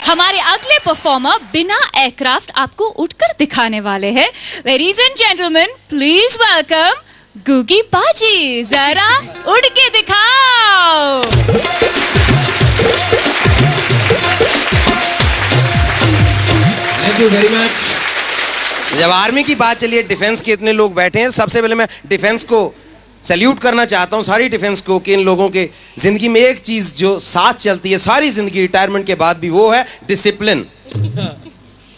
हमारे अगले परफॉर्मर बिना एयरक्राफ्ट आपको उड़कर दिखाने वाले हैं। Ladies and gentleman, please welcome Guggi paaji. जरा उड़ के दिखाओ। Thank you very much. जब आर्मी की बात चली है, डिफेंस के इतने लोग बैठे हैं, सबसे पहले मैं डिफेंस को सैल्यूट करना चाहता हूं, सारी डिफेंस को, कि इन लोगों के जिंदगी में एक चीज जो साथ चलती है सारी जिंदगी रिटायरमेंट के बाद भी, वो है डिसिप्लिन।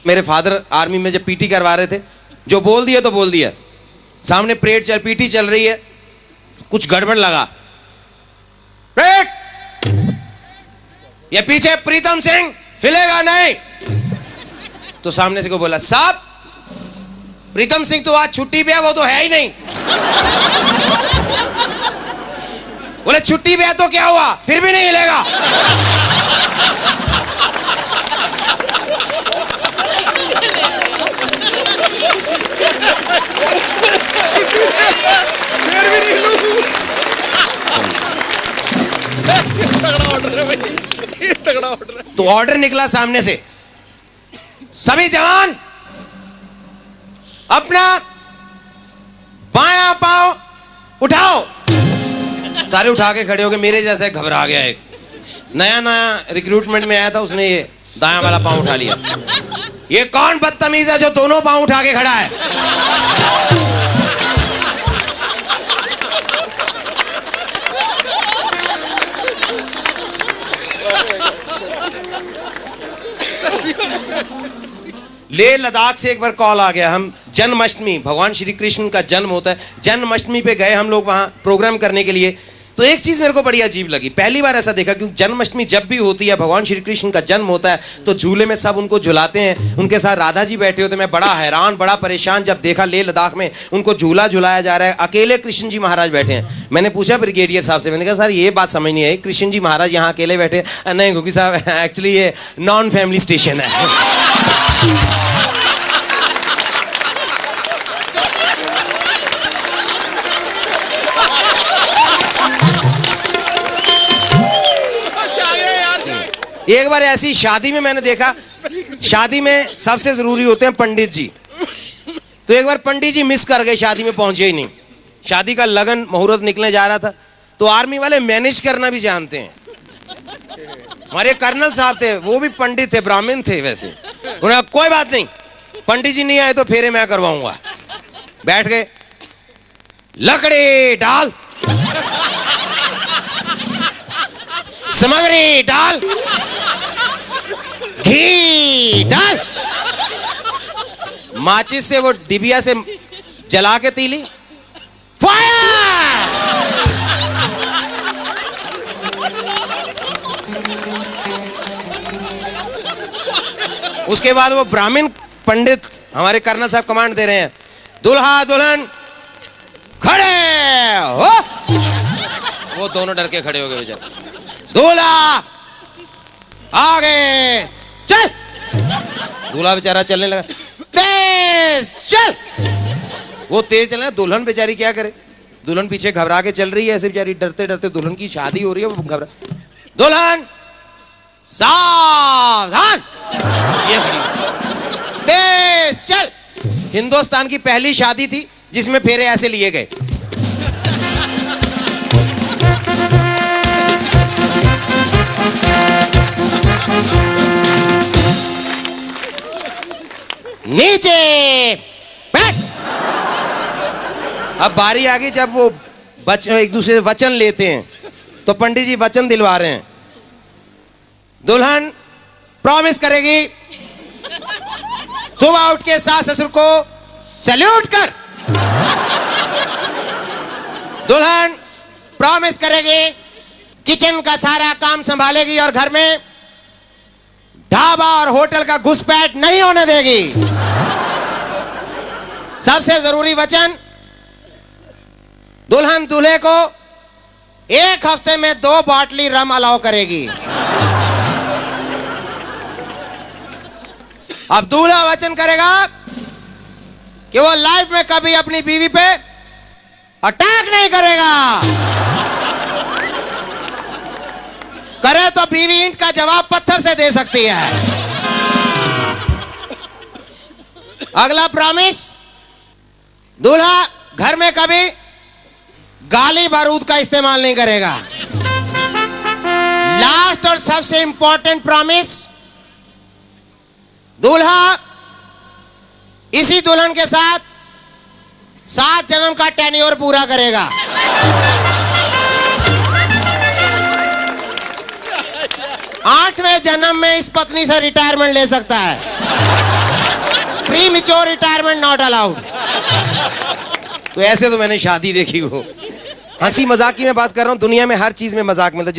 मेरे फादर आर्मी में जब पीटी करवा रहे थे, जो बोल दिया तो बोल दिया। सामने पीटी चल रही है, कुछ गड़बड़ लगा, ये पीछे प्रीतम सिंह हिलेगा नहीं, तो सामने से को बोला, साहब प्रीतम सिंह तो आज छुट्टी पे है, वो तो है ही नहीं। बोले छुट्टी पे है तो क्या हुआ, फिर भी नहीं हिलेगा। फिर भी नहीं तगड़ा ऑर्डर। तो ऑर्डर निकला सामने से, सभी जवान अपना बायां पांव उठाओ। सारे उठा के खड़े हो गए। मेरे जैसे घबरा गया, एक नया रिक्रूटमेंट में आया था, उसने ये दायां वाला पांव उठा लिया। ये कौन बदतमीज है जो दोनों पांव उठा के खड़ा है? लेह लद्दाख से एक बार कॉल आ गया। हम जन्माष्टमी, भगवान श्री कृष्ण का जन्म होता है, जन्माष्टमी पे गए हम लोग वहाँ प्रोग्राम करने के लिए। तो एक चीज़ मेरे को बड़ी अजीब लगी, पहली बार ऐसा देखा, क्योंकि जन्माष्टमी जब भी होती है, भगवान श्री कृष्ण का जन्म होता है, तो झूले में सब उनको झुलाते हैं, उनके साथ राधा जी बैठे होते। मैं बड़ा हैरान, बड़ा परेशान जब देखा लेह लद्दाख में उनको झूला झुलाया जा रहा है, अकेले कृष्ण जी महाराज बैठे हैं। मैंने पूछा ब्रिगेडियर साहब से, मैंने कहा सर ये बात समझ नहीं आई, कृष्ण जी महाराज यहाँ अकेले बैठे? नहीं गुगी साहब, एक्चुअली ये नॉन फैमिली स्टेशन है। एक बार ऐसी शादी में मैंने देखा, शादी में सबसे जरूरी होते हैं पंडित जी। तो एक बार पंडित जी मिस कर गए, शादी में पहुंचे ही नहीं। शादी का लगन मुहूर्त निकलने जा रहा था, तो आर्मी वाले मैनेज करना भी जानते हैं। हमारे कर्नल साहब थे, वो भी पंडित थे, ब्राह्मण थे वैसे। उन्हें कोई बात नहीं, पंडित जी नहीं आए तो फेरे मैं करवाऊंगा। बैठ गए, लकड़ी डाल, सामग्री डाल, घी डाल, माचिस से वो डिबिया से जला के तीली, फायर। उसके बाद वो ब्राह्मण पंडित, हमारे कर्नल साहब कमांड दे रहे हैं, दुल्हा दुल्हन खड़े हो। वो दोनों डर के खड़े हो गए बेचारे। दूल्हा आगे चल। दूल्हा बेचारा चलने लगा, तेज चल। वो तेज चलना, दुल्हन बेचारी क्या करे, दुल्हन पीछे घबरा के चल रही है, ऐसे बेचारी डरते डरते, दुल्हन की शादी हो रही है, वो घबरा। दुल्हन सावधान, तेज चल। हिंदुस्तान की पहली शादी थी जिसमें फेरे ऐसे लिए गए। नीचे बैठ। अब बारी आ गई जब वो एक दूसरे से वचन लेते हैं, तो पंडित जी वचन दिलवा रहे हैं। दुल्हन प्रॉमिस करेगी, सुबह उठ के सास ससुर को सैल्यूट कर। दुल्हन प्रॉमिस करेगी, किचन का सारा काम संभालेगी और घर में ढाबा और होटल का घुसपैठ नहीं होने देगी। सबसे जरूरी वचन, दुल्हन दूल्हे को 1 हफ्ते में 2 बाटली रम अलाउ करेगी। अब दूल्हा वचन करेगा कि वो लाइफ में कभी अपनी बीवी पे अटैक नहीं करेगा। करे तो बीवी ईंट का जवाब पत्थर से दे सकती है। अगला प्रॉमिस, दूल्हा घर में कभी गाली बारूद का इस्तेमाल नहीं करेगा। लास्ट और सबसे इंपॉर्टेंट प्रॉमिस, दूल्हा इसी दुल्हन के साथ 7 जन्म का टेन्योर पूरा करेगा। 8वें जन्म में इस पत्नी से रिटायरमेंट ले सकता है। Premature retirement not allowed. तो ऐसे तो मैंने शादी देखी हो। हंसी मजाक की मैं बात कर रहा हूं, दुनिया में हर चीज में मजाक मिलता है।